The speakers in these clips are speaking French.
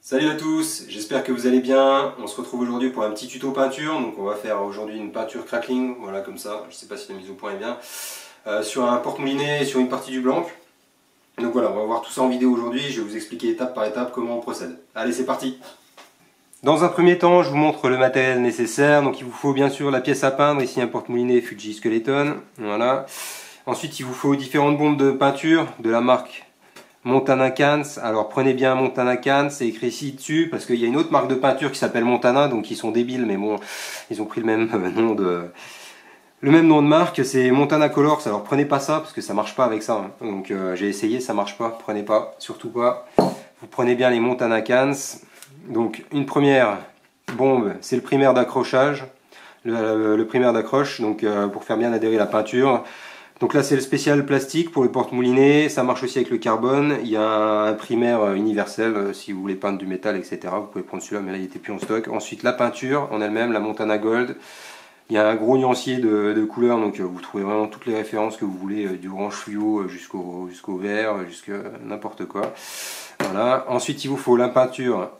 Salut à tous, j'espère que vous allez bien. On se retrouve aujourd'hui pour un petit tuto peinture. Donc on va faire aujourd'hui une peinture crackling, voilà comme ça, je ne sais pas si la mise au point est bien, sur un porte-moulinet et sur une partie du blanc. Donc voilà, on va voir tout ça en vidéo aujourd'hui, je vais vous expliquer étape par étape comment on procède. Allez, c'est parti. Dans un premier temps, je vous montre le matériel nécessaire. Donc il vous faut bien sûr la pièce à peindre, ici un porte-moulinet Fuji Skeleton, voilà. Ensuite il vous faut différentes bombes de peinture de la marque Montana Cans. Alors prenez bien Montana Cans, c'est écrit ici dessus parce qu'il y a une autre marque de peinture qui s'appelle Montana, donc ils sont débiles, mais bon, ils ont pris le même nom de marque, c'est Montana Colors. Alors prenez pas ça parce que ça marche pas avec ça, hein. Donc j'ai essayé, ça marche pas, prenez pas, surtout pas. Vous prenez bien les Montana Cans. Donc une première bombe, c'est le primaire d'accrochage, le primaire d'accroche, donc pour faire bien adhérer la peinture. Donc là c'est le spécial plastique pour le porte-moulinet, ça marche aussi avec le carbone. Il y a un primaire universel si vous voulez peindre du métal, etc. Vous pouvez prendre celui-là, mais là il n'était plus en stock. Ensuite la peinture en elle-même, la Montana Gold. Il y a un gros nuancier de couleurs, donc vous trouvez vraiment toutes les références que vous voulez, du orange fluo jusqu'au vert, jusqu'à n'importe quoi. Voilà. Ensuite il vous faut la peinture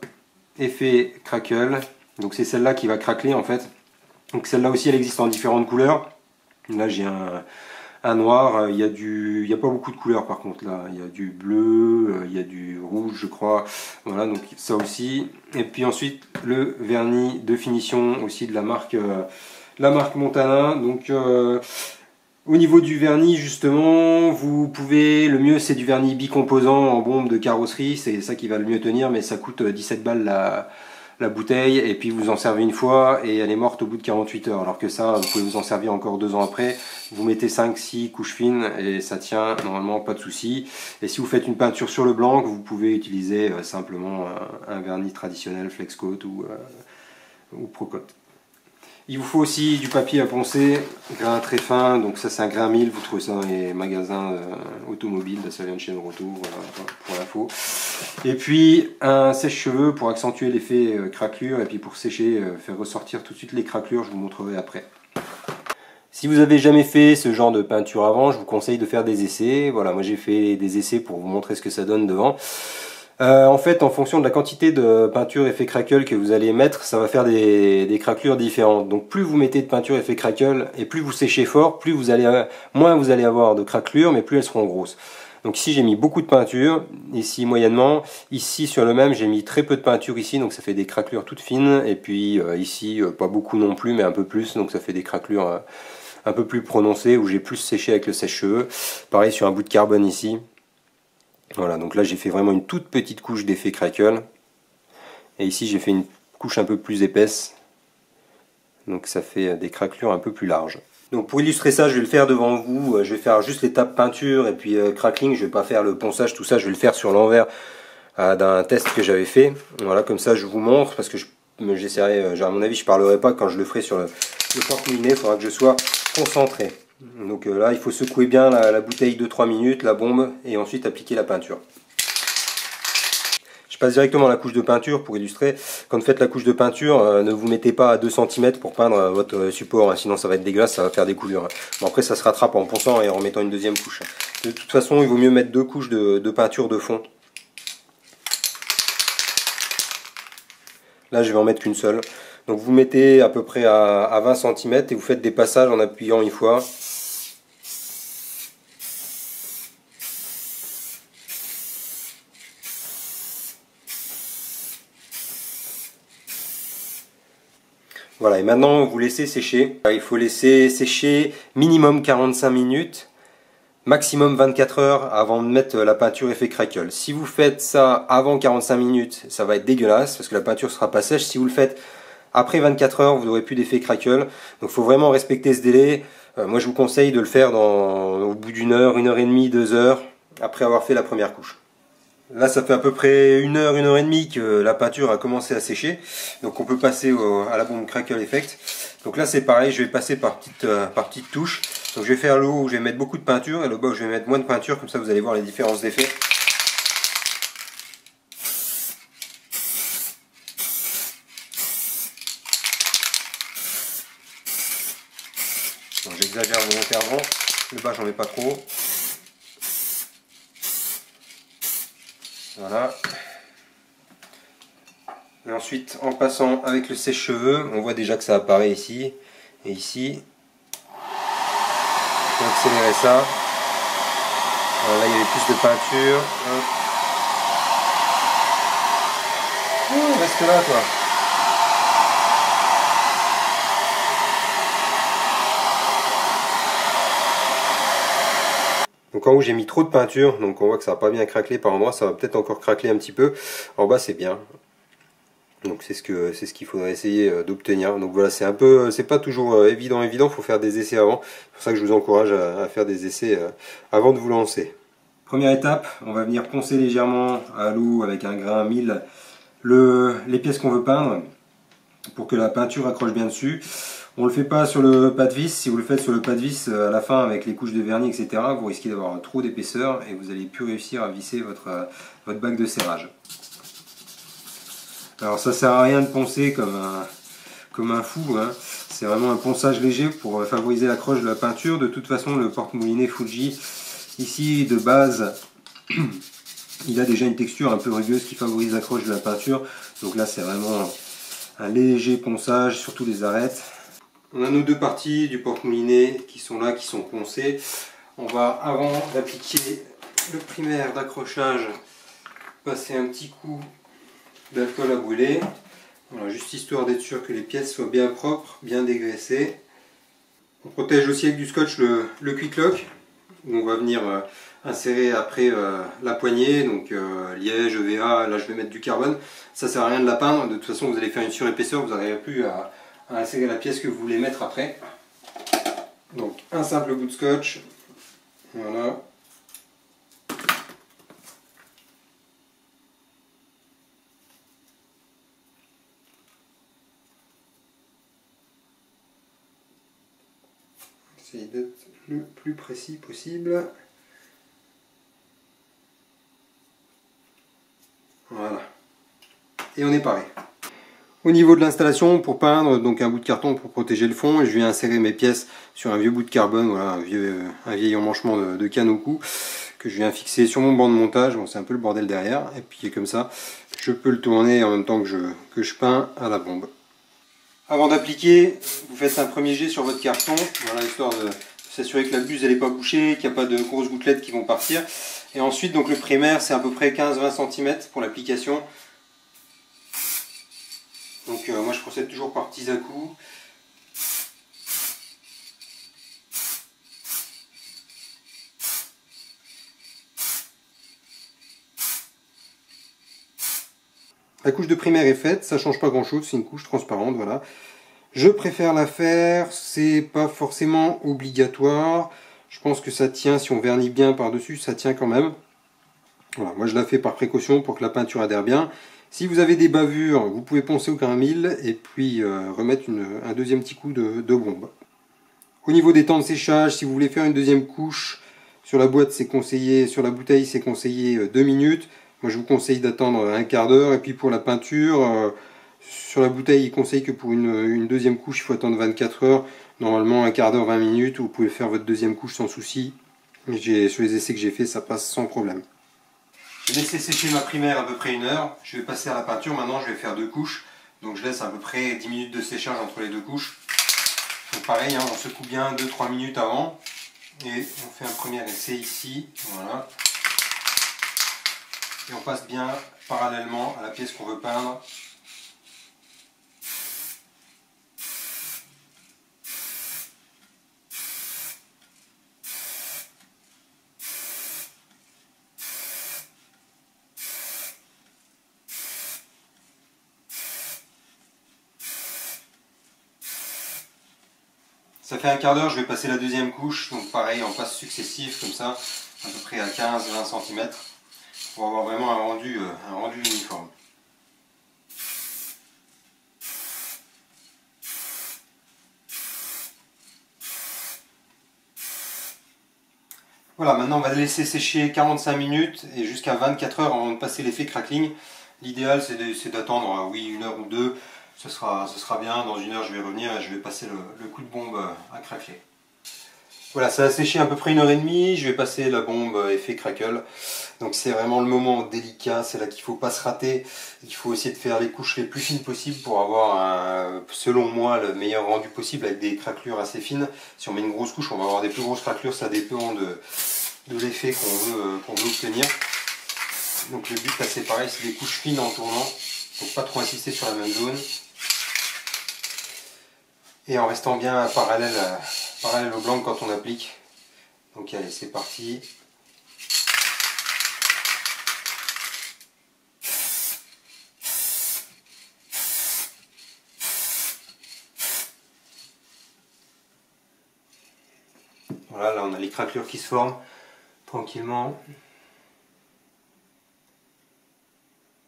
effet crackle, donc c'est celle-là qui va craqueler en fait. Donc celle-là aussi elle existe en différentes couleurs. Là j'ai un noir, il y a pas beaucoup de couleurs par contre là, il y a du bleu, il y a du rouge je crois, voilà, donc ça aussi. Et puis ensuite le vernis de finition aussi de la marque Montana. Donc au niveau du vernis justement, vous pouvez, le mieux c'est du vernis bicomposant en bombe de carrosserie, c'est ça qui va le mieux tenir, mais ça coûte 17 balles la bouteille, et puis vous en servez une fois et elle est morte au bout de 48 heures, alors que ça vous pouvez vous en servir encore 2 ans après. Vous mettez 5-6 couches fines et ça tient normalement, pas de souci. Et si vous faites une peinture sur le blanc, vous pouvez utiliser simplement un vernis traditionnel Flexcoat ou Procoat. Il vous faut aussi du papier à poncer, grain très fin, donc ça c'est un grain 1000, vous trouvez ça dans les magasins automobiles, ça vient de chez Noroto, voilà, pour l'info. Et puis un sèche-cheveux pour accentuer l'effet craquelure, et puis pour sécher, faire ressortir tout de suite les craquelures, je vous montrerai après. Si vous n'avez jamais fait ce genre de peinture avant, je vous conseille de faire des essais. Voilà, moi j'ai fait des essais pour vous montrer ce que ça donne devant. En fait, en fonction de la quantité de peinture effet crackle que vous allez mettre, ça va faire des craquelures différentes. Donc plus vous mettez de peinture effet crackle et plus vous séchez fort, moins vous allez avoir de craquelures, mais plus elles seront grosses. Donc ici j'ai mis beaucoup de peinture, ici moyennement, ici sur le même j'ai mis très peu de peinture ici, donc ça fait des craquelures toutes fines, et puis ici pas beaucoup non plus, mais un peu plus, donc ça fait des craquelures un peu plus prononcées, où j'ai plus séché avec le sèche-cheveux. Pareil sur un bout de carbone ici. Voilà, donc là j'ai fait vraiment une toute petite couche d'effet crackle. Et ici j'ai fait une couche un peu plus épaisse. Donc ça fait des craquelures un peu plus larges. Donc pour illustrer ça, je vais le faire devant vous. Je vais faire juste l'étape peinture et puis crackling. Je vais pas faire le ponçage, tout ça. Je vais le faire sur l'envers d'un test que j'avais fait. Voilà, comme ça je vous montre. Parce que j'essaierai, à mon avis je parlerai pas quand je le ferai sur le porte-moulinet. Il faudra que je sois concentré. Donc là il faut secouer bien la bouteille 2-3 minutes, la bombe, et ensuite appliquer la peinture. Je passe directement à la couche de peinture pour illustrer. Quand vous faites la couche de peinture, ne vous mettez pas à 2 cm pour peindre votre support, hein, sinon ça va être dégueulasse, ça va faire des coulures. Hein. Bon, après ça se rattrape en ponçant et en mettant une deuxième couche. De toute façon il vaut mieux mettre 2 couches de peinture de fond. Là je vais en mettre qu'une seule. Donc vous mettez à peu près à 20 cm et vous faites des passages en appuyant une fois. Voilà, et maintenant vous laissez sécher. Il faut laisser sécher minimum 45 minutes, maximum 24 heures avant de mettre la peinture effet crackle. Si vous faites ça avant 45 minutes, ça va être dégueulasse parce que la peinture sera pas sèche. Si vous le faites après 24 heures, vous n'aurez plus d'effet crackle. Donc il faut vraiment respecter ce délai. Moi je vous conseille de le faire au bout d'une heure, 1h30, 2 heures, après avoir fait la première couche. Là ça fait à peu près 1 heure et demie que la peinture a commencé à sécher. Donc on peut passer à la bombe Crackle Effect. Donc là c'est pareil, je vais passer par petites touches. Donc je vais faire le haut où je vais mettre beaucoup de peinture et le bas où je vais mettre moins de peinture, comme ça vous allez voir les différences d'effet. J'exagère volontairement, le bas j'en mets pas trop. Voilà. Et ensuite, en passant avec le sèche-cheveux, on voit déjà que ça apparaît ici et ici. On peut accélérer ça. Voilà, là, il y avait plus de peinture. Oh, reste là, toi. Donc en haut j'ai mis trop de peinture, donc on voit que ça n'a pas bien craquelé par endroits, ça va peut-être encore craqueler un petit peu. En bas c'est bien. Donc c'est ce qu'il faudrait essayer d'obtenir. Donc voilà, c'est pas toujours évident, il faut faire des essais avant. C'est pour ça que je vous encourage à faire des essais avant de vous lancer. Première étape, on va venir poncer légèrement à l'eau avec un grain 1000 les pièces qu'on veut peindre pour que la peinture accroche bien dessus. On ne le fait pas sur le pas de vis. Si vous le faites sur le pas de vis à la fin avec les couches de vernis, etc., vous risquez d'avoir trop d'épaisseur et vous n'allez plus réussir à visser votre bague de serrage. Alors ça sert à rien de poncer comme un fou, hein. C'est vraiment un ponçage léger pour favoriser l'accroche de la peinture. De toute façon, le porte-moulinet Fuji, ici de base, il a déjà une texture un peu rugueuse qui favorise l'accroche de la peinture. Donc là, c'est vraiment un léger ponçage, surtout les arêtes. On a nos deux parties du porte-moulinet qui sont là, qui sont poncées. On va, avant d'appliquer le primaire d'accrochage, passer un petit coup d'alcool à brûler. Voilà, juste histoire d'être sûr que les pièces soient bien propres, bien dégraissées. On protège aussi avec du scotch le quick lock. On va venir insérer après la poignée, donc liège, EVA, là je vais mettre du carbone. Ça sert à rien de la peindre, de toute façon vous allez faire une surépaisseur, vous n'arriverez plus à insérer la pièce que vous voulez mettre après. Donc un simple bout de scotch, voilà. Essayez d'être le plus précis possible. Voilà. Et on est paré. Au niveau de l'installation, pour peindre, donc un bout de carton pour protéger le fond, et je viens insérer mes pièces sur un vieux bout de carbone, voilà, un vieil emmanchement de canne au cou, que je viens fixer sur mon banc de montage. Bon, c'est un peu le bordel derrière, et puis comme ça, je peux le tourner en même temps que je peins à la bombe. Avant d'appliquer, vous faites un premier jet sur votre carton, voilà, histoire de s'assurer que la buse n'est pas bouchée, qu'il n'y a pas de grosses gouttelettes qui vont partir. Et ensuite, donc le primaire, c'est à peu près 15-20 cm pour l'application. Donc moi je procède toujours par petits à-coups. La couche de primaire est faite, ça change pas grand chose, c'est une couche transparente, voilà. Je préfère la faire, c'est pas forcément obligatoire. Je pense que ça tient, si on vernit bien par-dessus, ça tient quand même. Voilà, moi je la fais par précaution pour que la peinture adhère bien. Si vous avez des bavures, vous pouvez poncer au grain 1000 et puis remettre un deuxième petit coup de bombe. Au niveau des temps de séchage, si vous voulez faire une deuxième couche, sur la boîte c'est conseillé, sur la bouteille c'est conseillé 2 minutes. Moi je vous conseille d'attendre un quart d'heure. Et puis pour la peinture, sur la bouteille il conseille que pour une deuxième couche il faut attendre 24 heures. Normalement un quart d'heure, 20 minutes, vous pouvez faire votre deuxième couche sans souci. Sur les essais que j'ai fait, ça passe sans problème. J'ai laissé sécher ma primaire à peu près 1 heure. Je vais passer à la peinture. Maintenant, je vais faire 2 couches. Donc, je laisse à peu près 10 minutes de séchage entre les 2 couches. Donc, pareil, hein, on secoue bien 2-3 minutes avant. Et on fait un premier essai ici. Voilà. Et on passe bien parallèlement à la pièce qu'on veut peindre. Ça fait un quart d'heure, je vais passer la deuxième couche, donc pareil en passe successif comme ça, à peu près à 15-20 cm, pour avoir vraiment un rendu uniforme. Voilà, maintenant on va laisser sécher 45 minutes et jusqu'à 24 heures avant de passer l'effet crackling. L'idéal c'est d'attendre, oui, 1 heure ou 2. Ce sera bien, dans 1 heure je vais revenir et je vais passer le coup de bombe à craquer. Voilà, ça a séché à peu près 1h30, je vais passer la bombe effet crackle. Donc c'est vraiment le moment délicat, c'est là qu'il ne faut pas se rater. Il faut essayer de faire les couches les plus fines possibles pour avoir, selon moi, le meilleur rendu possible avec des craquelures assez fines. Si on met une grosse couche, on va avoir des plus grosses craquelures, ça dépend de l'effet qu'on veut obtenir. Donc le but là c'est pareil, c'est des couches fines en tournant, donc pas trop insister sur la même zone. Et en restant bien parallèle au blanc quand on applique. Donc allez, c'est parti. Voilà, là on a les craquelures qui se forment tranquillement.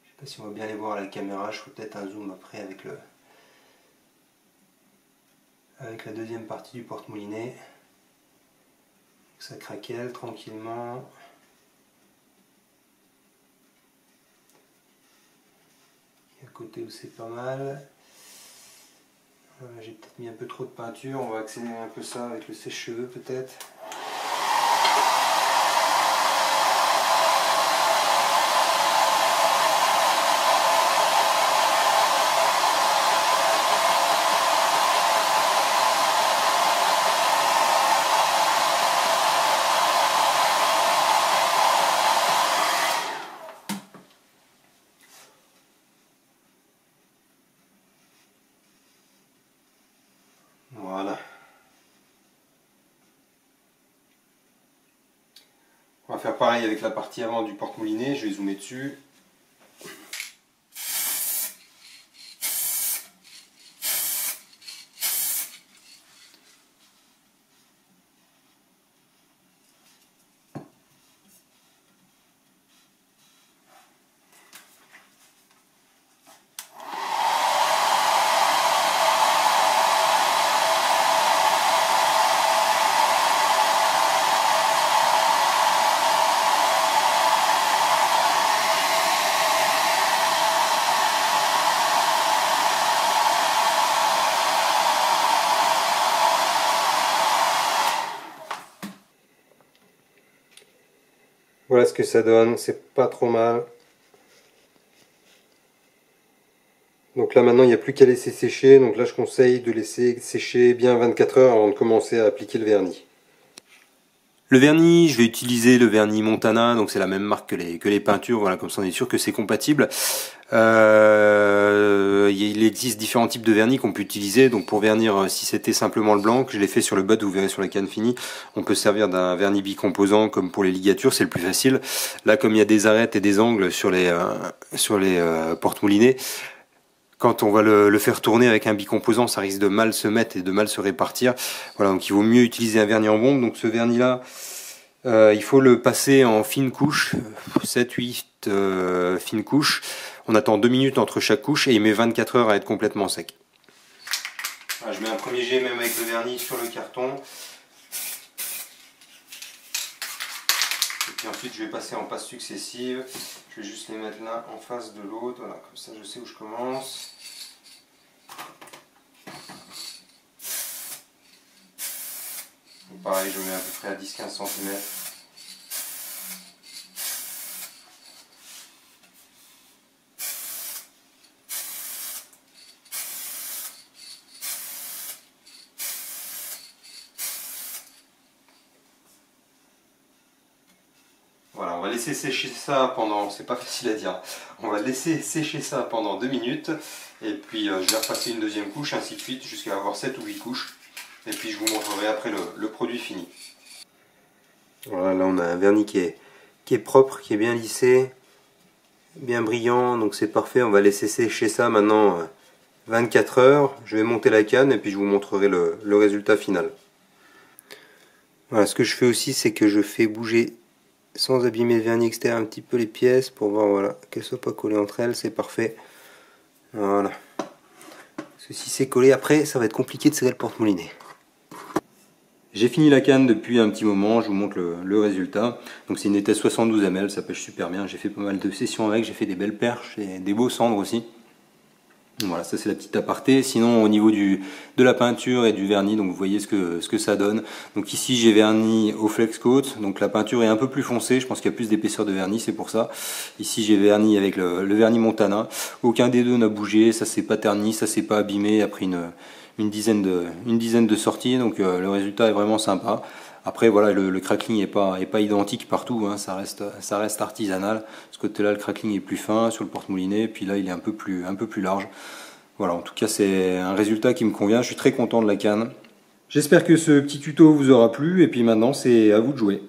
Je sais pas si on va bien les voir à la caméra, je ferai peut-être un zoom après avec la deuxième partie du porte-moulinet. Ça craquelle tranquillement. Et à côté où c'est pas mal. J'ai peut-être mis un peu trop de peinture, on va accélérer un peu ça avec le sèche-cheveux peut-être. Voilà. On va faire pareil avec la partie avant du porte-moulinet, je vais zoomer dessus. Voilà ce que ça donne, c'est pas trop mal. Donc là maintenant il n'y a plus qu'à laisser sécher, donc là je conseille de laisser sécher bien 24 heures avant de commencer à appliquer le vernis. Le vernis, je vais utiliser le vernis Montana, donc c'est la même marque que les peintures, voilà, comme ça on est sûr que c'est compatible. Il existe différents types de vernis qu'on peut utiliser, donc pour vernir, si c'était simplement le blanc, que je l'ai fait sur le bud, vous verrez sur la canne finie, on peut se servir d'un vernis bicomposant comme pour les ligatures, c'est le plus facile. Là comme il y a des arêtes et des angles sur les porte-moulinets, quand on va le faire tourner avec un bicomposant, ça risque de mal se mettre et de mal se répartir. Voilà, donc il vaut mieux utiliser un vernis en bombe. Donc ce vernis-là, il faut le passer en fines couches, 7-8 fines couches. On attend 2 minutes entre chaque couche et il met 24 heures à être complètement sec. Voilà, je mets un premier jet même avec le vernis sur le carton. Et puis ensuite je vais passer en passes successives. Je vais juste les mettre l'un en face de l'autre. Voilà, comme ça je sais où je commence. Et pareil, je mets à peu près à 10-15 cm. Voilà, on va laisser sécher ça pendant, c'est pas facile à dire, on va laisser sécher ça pendant 2 minutes et puis je vais repasser une deuxième couche, ainsi de suite, jusqu'à avoir 7 ou 8 couches et puis je vous montrerai après le produit fini. Voilà, là on a un vernis qui est propre, qui est bien lissé, bien brillant, donc c'est parfait. On va laisser sécher ça maintenant 24 heures, je vais monter la canne et puis je vous montrerai le résultat final. Voilà, ce que je fais aussi, c'est que je fais bouger sans abîmer le vernis extérieur un petit peu les pièces pour voir, voilà, qu'elles ne soient pas collées entre elles, c'est parfait. Voilà. Parce que si c'est collé après, ça va être compliqué de serrer le porte-moulinet. J'ai fini la canne depuis un petit moment, je vous montre le résultat. Donc c'est une étais 72 ml, ça pêche super bien. J'ai fait pas mal de sessions avec, j'ai fait des belles perches et des beaux cendres aussi. Voilà, ça c'est la petite aparté. Sinon au niveau de la peinture et du vernis, donc vous voyez ce que ça donne. Donc ici j'ai verni au flex coat, donc la peinture est un peu plus foncée, je pense qu'il y a plus d'épaisseur de vernis, c'est pour ça. Ici j'ai verni avec le vernis Montana. Aucun des deux n'a bougé, ça s'est pas terni, ça s'est pas abîmé après une dizaine de sorties, donc le résultat est vraiment sympa. Après voilà, le crackling est pas identique partout, hein, ça reste artisanal. Ce côté-là, le crackling est plus fin sur le porte-moulinet, puis là il est un peu plus large. Voilà, en tout cas c'est un résultat qui me convient, je suis très content de la canne. J'espère que ce petit tuto vous aura plu, et puis maintenant c'est à vous de jouer.